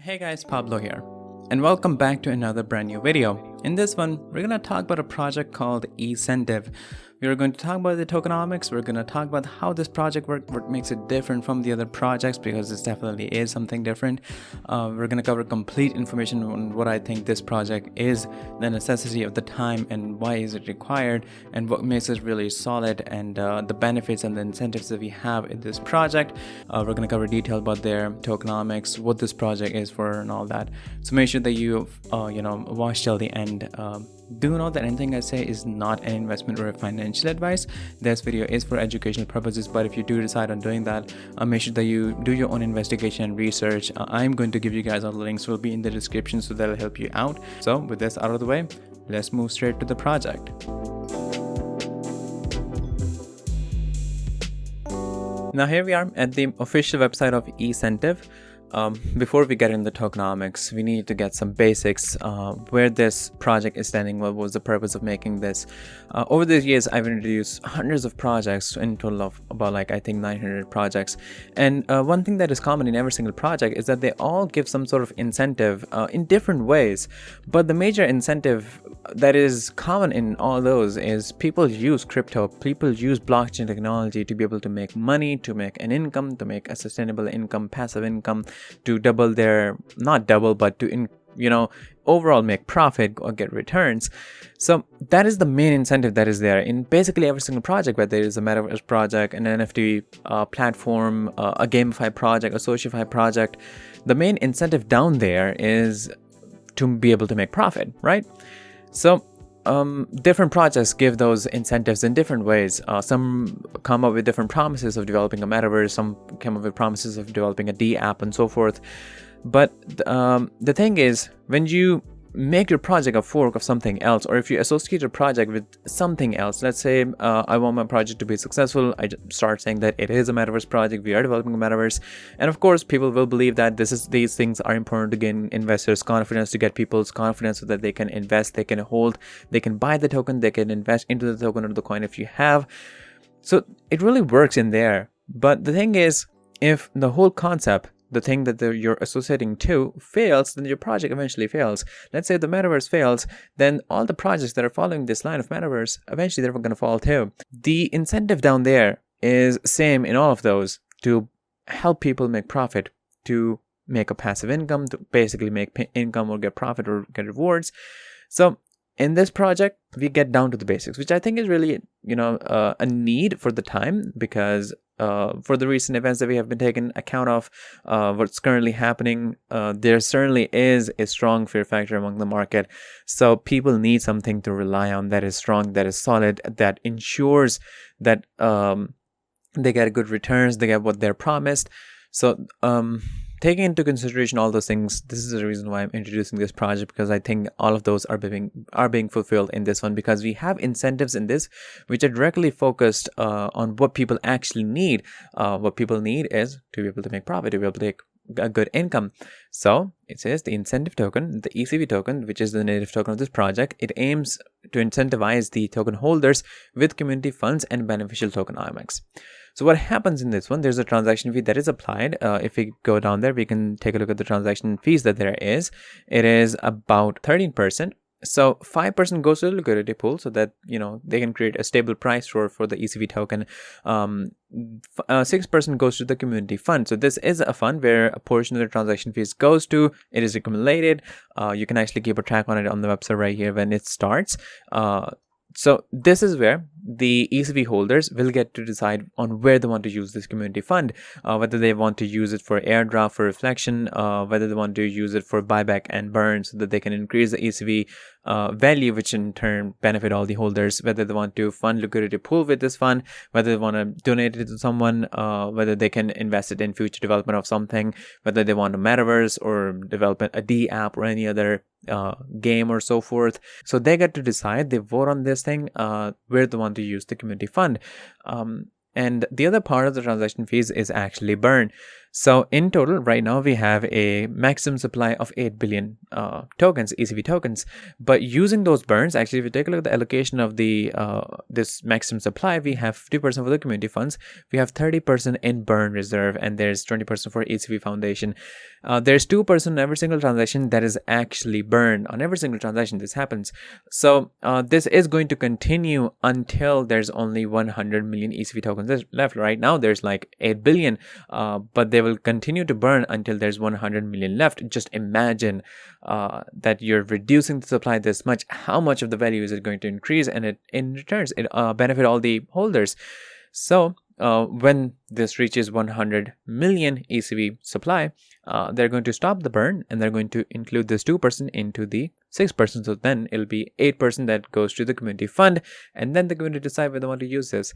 Hey guys, Pablo here, and welcome back to another brand new video. In this one, we're going to talk about a project called Ecentiv. We're going to talk about the tokenomics. We're going to talk about how this project works, what makes it different from the other projects, because this definitely is something different. We're going to cover complete information on what I think this project is, the necessity of the time and why is it required, and what makes it really solid, and the benefits and the incentives that we have in this project. We're going to cover detail about their tokenomics, what this project is for, and all that. So make sure that you watch till the end. Do know that anything I say is not an investment or a financial advice. This video is for educational purposes, but if you do decide on doing that, make sure that you do your own investigation and research. I'm going to give you guys all the links, will be in the description, so that'll help you out. So with this out of the way, let's move straight to the project. Now here we are at the official website of Ecentiv. Before we get into tokenomics, we need to get some basics, where this project is standing, what was the purpose of making this. Over the years, I've introduced hundreds of projects, in total of about I think 900 projects. And one thing that is common in every single project is that they all give some sort of incentive in different ways. But the major incentive that is common in all those is people use crypto, people use blockchain technology to be able to make money, to make an income, to make a sustainable income, passive income, to double their, not double, but to overall make profit or get returns. So that is the main incentive that is there in basically every single project, whether it is a metaverse project, an NFT platform, a gamified project, a socialified project. The main incentive down there is to be able to make profit, right? So different projects give those incentives in different ways. Some come up with different promises of developing a metaverse, some come up with promises of developing a D app and so forth. But the thing is, when you make your project a fork of something else, or if you associate your project with something else, let's say I want my project to be successful, I start saying that it is a metaverse project, we are developing a metaverse, and of course people will believe that these things are important to gain investors' confidence, to get people's confidence so that they can invest, they can hold, they can buy the token, they can invest into the token or the coin if you have. So it really works in there. But the thing is, if the whole concept, the thing that you're associating to, fails, then your project eventually fails. Let's say the metaverse fails, then all the projects that are following this line of metaverse, eventually they're going to fall too. The incentive down there is same in all of those, to help people make profit, to make a passive income, to basically make income or get profit or get rewards. So in this project, we get down to the basics, which I think is really, a need for the time, because for the recent events that we have been taking account of, what's currently happening, there certainly is a strong fear factor among the market. So people need something to rely on that is strong, that is solid, that ensures that they get good returns, they get what they're promised. So taking into consideration all those things, this is the reason why I'm introducing this project, because I think all of those are being fulfilled in this one, because we have incentives in this which are directly focused on what people actually need. What people need is to be able to make profit, to be able to take a good income. So it says the incentive token, the ECV token, which is the native token of this project, it aims to incentivize the token holders with community funds and beneficial tokenomics. So what happens in this one, there's a transaction fee that is applied. If we go down there, we can take a look at the transaction fees that there is. It is about 13%. So 5% goes to the liquidity pool, so that they can create a stable price for the ECV token. 6% goes to the community fund. So this is a fund where a portion of the transaction fees goes to. It is accumulated. You can actually keep a track on it on the website right here when it starts. So this is where the ECV holders will get to decide on where they want to use this community fund, whether they want to use it for airdrop, for reflection, whether they want to use it for buyback and burn, so that they can increase the ECV value, which in turn benefit all the holders, whether they want to fund liquidity pool with this fund, whether they want to donate it to someone, whether they can invest it in future development of something, whether they want a metaverse or develop a D app or any other game or so forth. So they get to decide, they vote on this thing, where they want to use the community fund. And the other part of the transaction fees is actually burn. So in total, right now we have a maximum supply of 8 billion tokens, ECV tokens. But using those burns, actually, if you take a look at the allocation of the this maximum supply, we have 50% for the community funds, we have 30% in burn reserve, and there's 20% for ECV Foundation. There's 2% on every single transaction that is actually burned. On every single transaction, this happens. So this is going to continue until there's only 100 million ECV tokens left. Right now, there's like 8 billion, but they will continue to burn until there's 100 million left. Just imagine that you're reducing the supply this much. How much of the value is it going to increase? And it in returns, it benefit all the holders. So when this reaches 100 million ECV supply, they're going to stop the burn, and they're going to include this 2% into the 6%. So then it'll be 8% that goes to the community fund, and then the community decide whether they want to use this.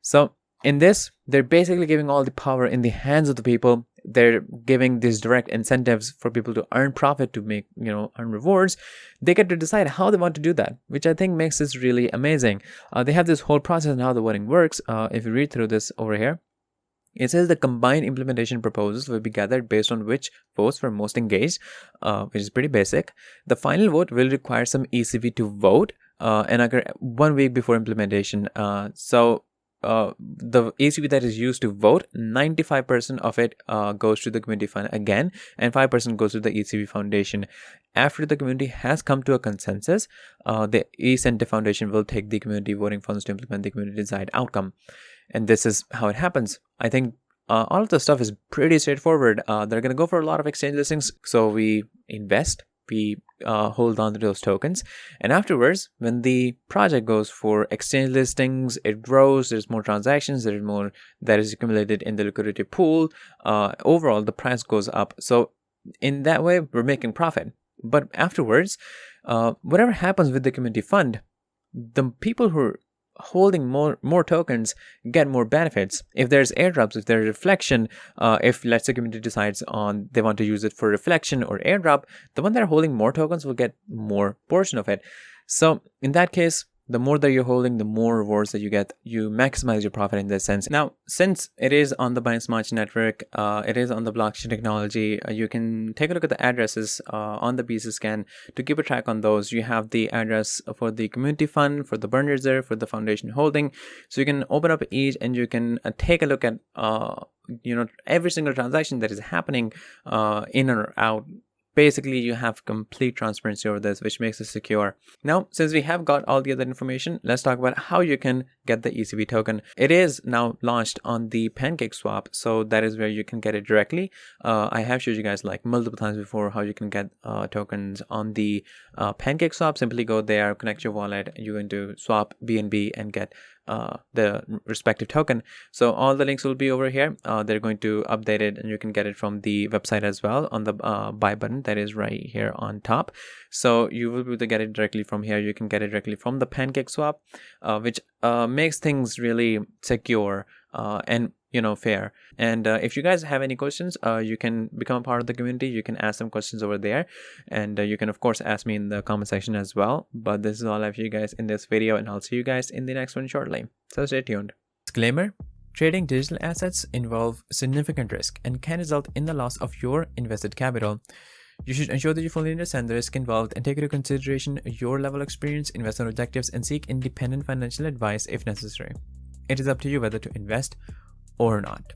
So in this, they're basically giving all the power in the hands of the people. They're giving these direct incentives for people to earn profit, to make, earn rewards. They get to decide how they want to do that, which I think makes this really amazing. They have this whole process and how the voting works. If you read through this over here, it says the combined implementation proposals will be gathered based on which votes were most engaged, which is pretty basic. The final vote will require some ECV to vote and occur 1 week before implementation. The ECV that is used to vote, 95% of it goes to the community fund again, and 5% goes to the ECV Foundation. After the community has come to a consensus, the Ecentiv Foundation will take the community voting funds to implement the community desired outcome. And this is how it happens. I think all of the stuff is pretty straightforward. They're going to go for a lot of exchange listings. So we invest, we hold on to those tokens, and afterwards, when the project goes for exchange listings, it grows, there's more transactions, there's more that is accumulated in the liquidity pool. Overall, the price goes up. So in that way, we're making profit. But afterwards, whatever happens with the community fund, the people who are holding more tokens get more benefits. If there's airdrops, if there's reflection, if let's say community decides on they want to use it for reflection or airdrop, the one that are holding more tokens will get more portion of it. So in that case, the more that you're holding, the more rewards that you get. You maximize your profit in this sense. Now, since it is on the Binance Smart Chain network, it is on the blockchain technology, you can take a look at the addresses on the BC scan to keep a track on those. You have the address for the community fund, for the burn reserve, for the foundation holding. So you can open up each and you can take a look at every single transaction that is happening in or out. Basically, you have complete transparency over this, which makes it secure. Now, since we have got all the other information, let's talk about how you can get the ECV token. It is now launched on the PancakeSwap, so that is where you can get it directly. I have showed you guys like multiple times before how you can get tokens on the PancakeSwap. Simply go there, connect your wallet, you're going to swap BNB and get the respective token. So all the links will be over here. They're going to update it, and you can get it from the website as well on the buy button that is right here on top. So you will be able to get it directly from here. You can get it directly from the PancakeSwap, which makes things really secure and fair. And if you guys have any questions, you can become a part of the community. You can ask some questions over there, and you can of course ask me in the comment section as well. But this is all I have for you guys in this video, and I'll see you guys in the next one shortly. So stay tuned. Disclaimer: trading digital assets involve significant risk and can result in the loss of your invested capital. You should ensure that you fully understand the risk involved and take into consideration your level of experience, investment objectives, and seek independent financial advice if necessary. It is up to you whether to invest or not.